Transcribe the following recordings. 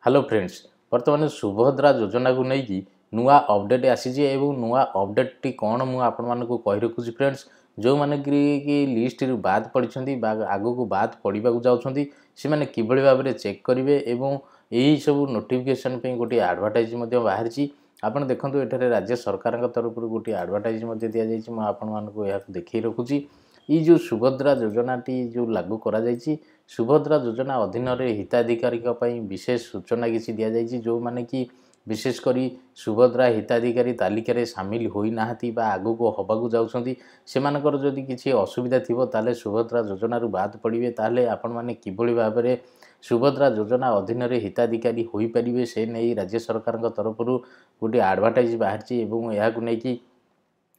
Hello friends बर्तमान सुभद्रा योजना को लेकिन नुआ अपडेट आसी एवं नुआ अपडेट टी कौन मुझे आपण को कही रखुची फ्रेंड्स जो मैंने कि लिस्ट रु बाद पड़ी आगू को बाद पढ़ा जाऊँच से मैंने किभली भाव में चेक करेंगे एवं यही सब नोटिफिकेशन गोटे आडभटाइज बाहरी आपड़ देखो ये राज्य सरकार तरफ गोटे आडभटाइज दि जाइए मुझे देखी रखुची ये जो सुभद्रा योजनाटी जो लागू करा जाइए सुभद्रा योजना अधीन हिताधिकारी विशेष सूचना किसी दि जाइए जो माने कि विशेषकर सुभद्रा हिताधिकारी तालिकार सामिल होना आगू को हवाक जाऊँच से जदि किसी असुविधा थी ताले सुभद्रा योजना बाद पड़े ताले आपण मैंने किभली भाव में सुभद्रा योजना अधीन हिताधिकारी हो पारे से नहीं राज्य सरकार तरफ गोटे आडभटाइज बाहरी नहीं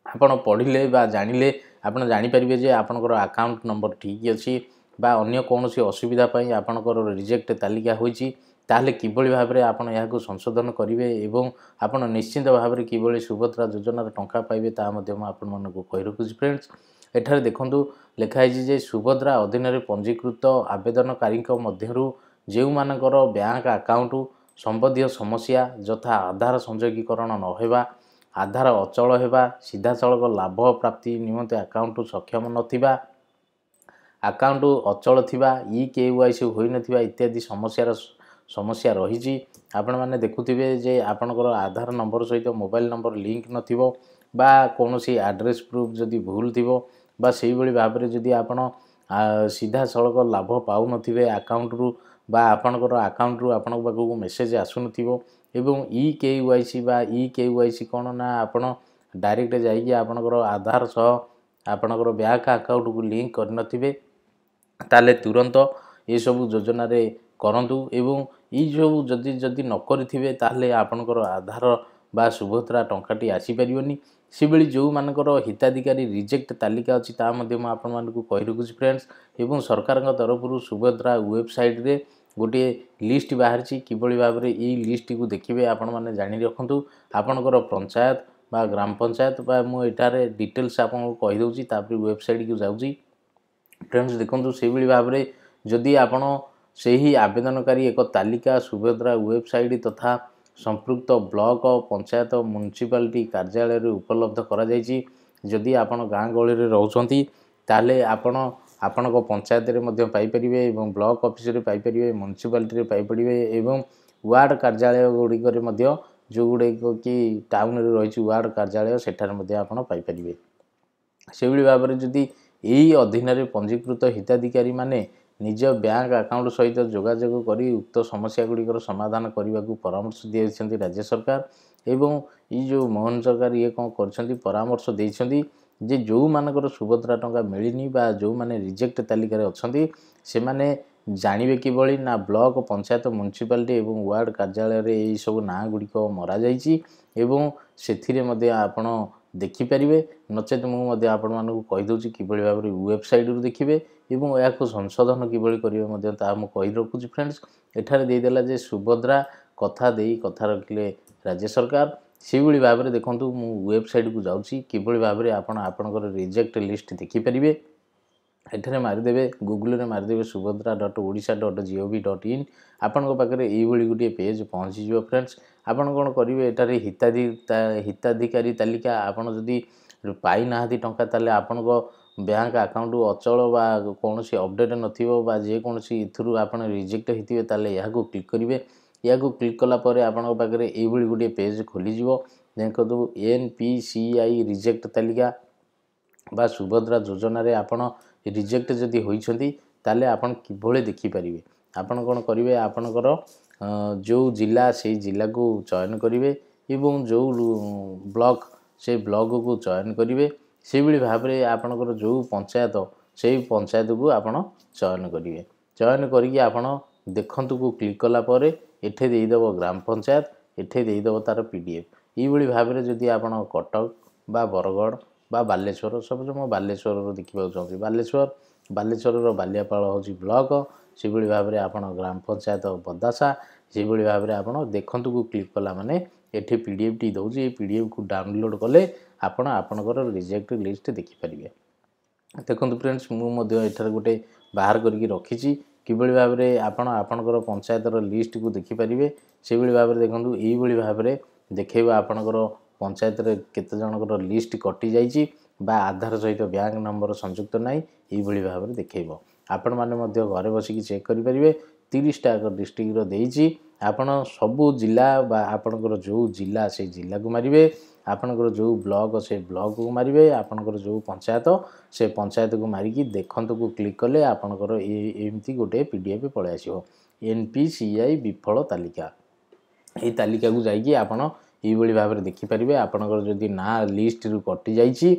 आपण पढ़ले जानिले आपण जानीपारे जे आपणकर अकाउंट नंबर ठीक अच्छी बा अन्य कौन सी असुविधा आपणकर रिजेक्ट तालिका होईची ताहले किभली भाव में आपण यहाँ संशोधन करेंगे एवं आपण निश्चिंत भाव में किभली सुभद्रा योजनार टंका पाइबे ता आपण मानक कही रखुची फ्रेंड्स एठारे देखंतु लिखाई जे सुभद्रा अधीन में पंजीकृत आवेदनकारी मध्यरु जो मानकर बैंक अकाउंट संबंधी समस्या यथा आधार संयोगीकरण नहेबा आधार अचल होगा सीधा सड़क लाभ प्राप्ति निमंते अकाउंट सक्षम नथिबा अकाउंट अचल थिबा KYC होई नथिबा इत्यादि समस्या रही आपण मैंने देखुथिबे जे आपणकर आधार नंबर सहित मोबाइल नंबर लिंक नथिबो बा कोनोसी एड्रेस प्रूफ जदि भूल थिबो बा सेही भली भाव में जदि आपण सीधा सड़क लाभ पाउ नथिबे अकाउंट रु बा आपणकर अकाउंट रु आपण पाखु मेसेज आसु नथिबो एवं KYC बा KYC कौन ना आपण डायरेक्ट जाइए आपणकर आधार सह आपणकर बैंक अकाउंट को लिंक कर नथिबे ताले तुरंत ये सब योजना रे करंतु एवं ये सब जदि जदि न करिथिबे ताले आपणकर आधार बा सुभद्रा टंकाटी आसी परिबनी से बेली जो मानकर हिताधिकारी रिजेक्ट तालिका अछि ता मध्ये म आपण मानकु कहि रखुछि फ्रेंड्स एवं सरकार तरफ सुभद्रा वेबसाइट रे गोटे लिस्ट बाहरी किभली भाव में ये लिस्ट को देखिए आपण मैंने जानी रखु आपणकर पंचायत बा ग्राम पंचायत बा मुझे डिटेल्स आपको कहीदे तापर वेबसाइट को जाऊँगी फ्रेंड्स देखो से भाव में जदि आपण से ही आवेदनकारी एक तालिका सुभद्रा वेबसाइट तथा संपृक्त ब्लॉक पंचायत म्युनिसिपालिटी कार्यालय उपलब्ध करा जायछि जदि आपण गाँ गहली रे रहउछंती ताले आपण आपण पंचायत रे पाइपरिवे एवं ब्लॉक ऑफिस रे पाइपरिवे म्युनिसिपालिटी रे पाइपरिवे एवं वार्ड कार्यालय गुड़िक जो गुड़े कि टाउन रे रही वार्ड कार्यालय सेठार आपण पाइपरिवे से भाव में जदि यही अधीन में पंजीकृत हिताधिकारी माने निज बैंक अकाउंट सहित जोगाजोग करी उक्त समस्या गुड़िकर समाधान करने को परामर्श दिए राज्य सरकार एवं ये जो मोहन सरकार ये कौन कर परामर्श देइछंती जे जो मानकर सुभद्रा टंका मिलनी बा जो माने रिजेक्ट तालिकार अच्छी से माने जानिबे किभली ना ब्लॉक पंचायत म्युनिसिपालिटी एवं वार्ड कार्यालय रे यही सब ना गुड़िक मरा जाइछि एवं सेथिरे मध्ये आपण देखिपारे नचेत मुझे आपण मानक कहीदे किभली भाव में वेबसाइट रु देखिए एवं या संशोधन किभली करेंगे कही रखुची फ्रेंड्स एठारे देदेला जे सुभद्रा कथा देई कथा रखिले राज्य सरकार से भाव में देखो मु वेबसाइट को जाऊँगी किभली भाव में आपणकर रिजेक्ट लिस्ट देखिपारे एठारे मारिदेवे गूगल रे मारिदेवे subhadra.odisha.gov.in आपण पाखे यही गोटे पेज पहुँची जो फ्रेंड्स आपण कौन करेंगे एटारे हिताधिकारी तालिका आपण जदि पाई ना टंका ताले आपण बैंक अकाउंट अचल बा कौन सी अपडेट नथिबो बा जे कौन सी इथुरु आपण रिजेक्ट होइतिबे ताले या को क्लिक करेंगे या को क्लिक कला परे आपण पाखे यही गोटे पेज खोली जिवो देखो NPCI रिजेक्ट तालिका बा सुभद्रा योजना रे आपण रिजेक्ट जदि होइछंती ताले आपण किभले देखि परिबे आपण कोन करिवे आपणकर जो जिला से जिला को चयन करेंगे एवं जो ब्लॉक से ब्लॉक को चयन करेंगे से भाव में आपणकर जो पंचायत से पंचायत को आपण चयन करेंगे चयन करके आपण देखंतु को क्लिक कला परे एठे देइदबो ग्राम पंचायत एठे देइदबो तार PDF यही भाव में जदि आपण कटक बा बरगढ़ बा बालेश्वर सब जो बालेश्वर देखा चाहूँगी बालेश्वर बालियापाल हूँ ब्लॉक से भाव में आपण ग्राम पंचायत बदासा से भाव में आप देखु को क्लिक कला माने एठी PDF टी दौर ये PDF को डाउनलोड कले आपणकर रिजेक्ट लिस्ट देखिपारे देखो फ्रेंड्स मुझे गोटे बाहर करके रखी किभଳି भाव में आपणकर पंचायतर लिस्ट को देखिपारे से भाव में देखूँ यही भाव में देखा आपणकर पंचायत केते जनकर लिस्ट कटि जाइए बा आधार सहित बैंक नंबर संयुक्त नाई यही भाव में देखब आपण मैंने घरे बसिक चेक करेंगे 30टा डिस्ट्रिक्टर देती आपण सबू जिला बा आपणकर जो जिला से जिला को मारे आपणकर जो ब्लॉक से ब्लॉक को मारे आपणकर जो पंचायत से पंचायत को मारिकी देखंतु को क्लिक कले आपणकर एमती गोटे पीडीएफ पलि आसो एनपीसीआई विफल तालिका यही तालिका को जाइए आपण यही भाव में देखिपारे आपणकर जदि ना लिस्ट रु कटि जाइए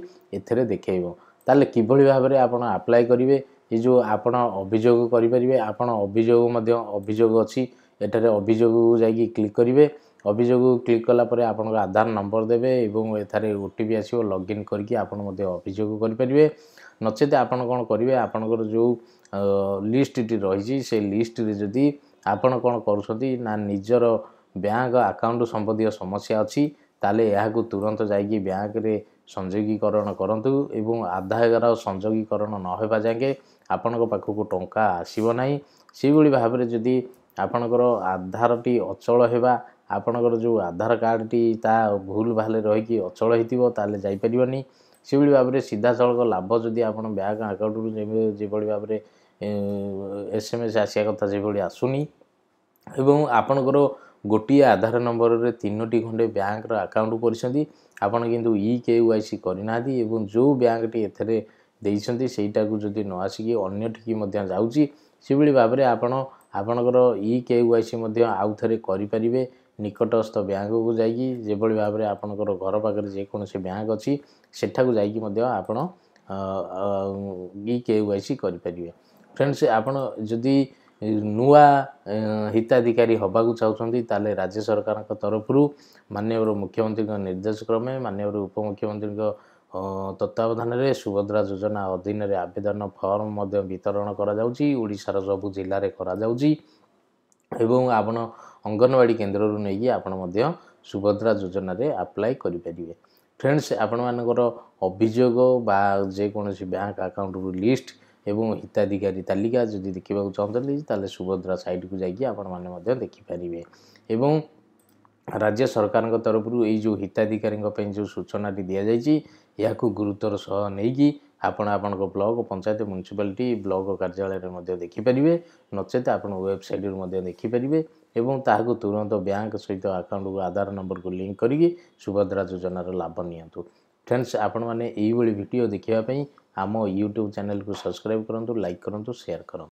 देखो ताले किभଳି भाव में आपण अप्लाई करेंगे ये जो आपण अभियोग करेंगे आपण अभियोग अच्छी एठारे अभियोग जाइए क्लिक करेंगे अभियोग क्लिक कलापर आपण आधार नंबर देवे और एठारे ओटीपी आसो लॉगिन करके आपण अभियोग करेंगे नचेत आपण कौन करेंगे आपणकर जो लिस्ट टी रही से लिस्ट रे जदि आपण कौन करुँच ना निजर बैंक अकाउंट संबंधी समस्या अच्छी ताले यहाँ तुरंत जाइए बैंक रे संयोगीकरण करंतु एवं आधार संयोगीकरण नहेबा जाके आपणक पाखक टंका आसीब नाही से भाव में जदि आपणकर आधार टी अचल हेबा आपणकर जो आधार कार्ड टी ता भूल भाल रही अचल होइतिबो ताले जाई परिबनी से भाव में सीधा सड़क लाभ जदि आपण बैंक अकाउंट जो भाव में एसएमएस आसिया कथा से आसुनी एवं आपणकर गोटे आधार नंबर रे 3टी खंडे बैंक अकाउंट करछंती आपण किंतु EKYC करना जो बैंक टी एथरे देइछंती सेटा को जदि न आसिकी अन्य ठिकी मध्य जाउची से भाव में आपणकर EKYC मध्य आउ थरे करि परिबे निकटस्थ बैंक को जाइए जेभଳି भाव में आपणकर घर पाखरे जेकोसी बैंक अच्छी सेठा को जाइए मध्य आपण EKYC करि परिबे फ्रेंड्स आपण जदि नुआ हिताधिकारी हवाक चाहते ताले राज्य सरकार तरफ माननीय मुख्यमंत्री निर्देश क्रमे माननीय उपमुख्यमंत्री तत्वावधान में सुभद्रा योजना अधीन आवेदन फॉर्म वितरण करा सबु जिले में आपण अंगनवाड़ी केन्द्र नहीं आपण सुभद्रा योजना रे अप्लाई करेंगे फ्रेंड्स आपण मानकर अभियोग बा जेकोसी बैंक अकाउंट लिस्ट एवं हिताधिकारी तालिका जदि देखा चाहते ताले सुभद्रा साइट को जाइए आपण मैंने देखिपारे एवं राज्य सरकार तरफ ये जो हिताधिकारी जो सूचना दि जाइए या गुरुत्वर सह नहीं आपण ब्लॉक पंचायत म्युनिसिपालिटी ब्लॉक कार्यालय देखिपारे नचेत आप वेबसाइट देखिपारे एवं ताकू तुरंत बैंक सहित अकाउंट को आधार नंबर को लिंक करके सुभद्रा योजनार लाभ नियंतु फ्रेंड्स आपण मैंने यही वीडियो देखापी आम यूट्यूब चैनल को सब्सक्राइब करूँ लाइक करूँ शेयर करूँ।